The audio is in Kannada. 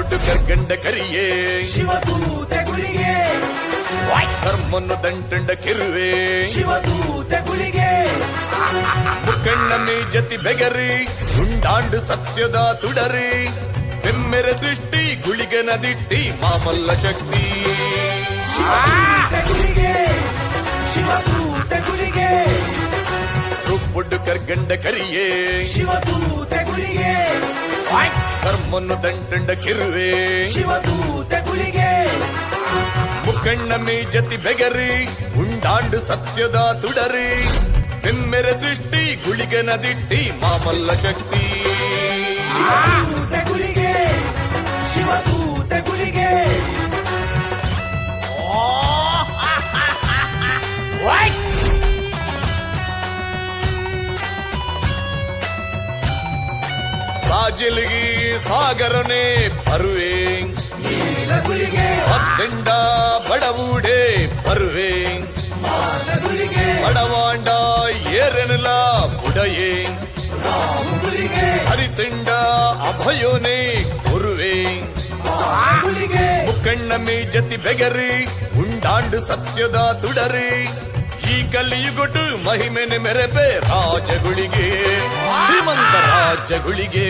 ರುಬ್ಬೊಟ್ಟು ಕರ್ಗಂಡ ಕರಿಯೇ ಶಿವದೂತೆ ಗುಳಿಗೆ ಧರ್ಮನ್ನು ದಂಟಂಡ ಕೆರುವೆ ಶಿವದೂತೆ ಗುಳಿಗೆ ಮುಕ್ಕಣ್ಣ ಮೇ ಜತಿ ಬೆಗರಿ ಉಂಡಾಂಡು ಸತ್ಯದ ತುಡರಿ ಬೆಮ್ಮೆರೆ ಸೃಷ್ಟಿ ಗುಳಿಗೆ ನದಿಟ್ಟಿ ಮಾಮಲ್ಲ ಶಕ್ತಿ ಶಿವದೂತೆ ಗುಳಿಗೆ ಶಿವದೂತೆ ಗುಳಿಗೆ ರುಬ್ಬೊಟ್ಟು ಕರ್ಗಂಡ ಕರಿಯೇ ಶಿವದೂತೆ ಗುಳಿಗೆ ಧರ್ಮನ್ನು ದಂಟಂಡ ಕೆರುವೆ ಶಿವದೂತೆ ಗುಳಿಗೆ ಮುಕ್ಕಣ್ಣ ಮೇ ಜತಿ ಬೆಗರಿ ಉಂಡಾಂಡು ಸತ್ಯದ ತುಡರಿ ಬೆಮ್ಮೆರೆ ಸೃಷ್ಟಿ ಗುಳಿಗೆ ನದಿಟ್ಟಿ ಮಾಮಲ್ಲ ಶಕ್ತಿ ಶಿವದೂತೆ ಗುಳಿಗೆ ಶಿವದೂತೆ ಗುಳಿಗೆ ಸಾಜಿಲಿಗಿ ಸಾಗರನೆ ಬರುವೆ ನೀಲ ಗುಳಿಗೆ ಹತ್ತೆಂಡ ಬಡವೂಡೆ ಬರುವೆ ಮಾನ ಗುಳಿಗೆ ಬಡವಾಂಡ ಏರೆನಲ ಬುಡಯೇ ರಾಮ ಗುಳಿಗೆ ಹರಿತಿಂಡ ಅಭಯೋನೆ ಕೊರುವೆ ಗುಳಿಗೆ ಮುಕ್ಕಣ್ಣ ಮೇ ಜತಿ ಬೆಗರಿ ಉಂಡಾಂಡು ಸತ್ಯದ ತುಡರಿ ಈ ಕಲಿಯುಗೊಟ್ಟು ಮಹಿಮೆನೆ ಮೆರೆಪೆ ರಾಜಗುಳಿಗೆ ಶ್ರೀಮಂತ ರಾಜಗುಳಿಗೆ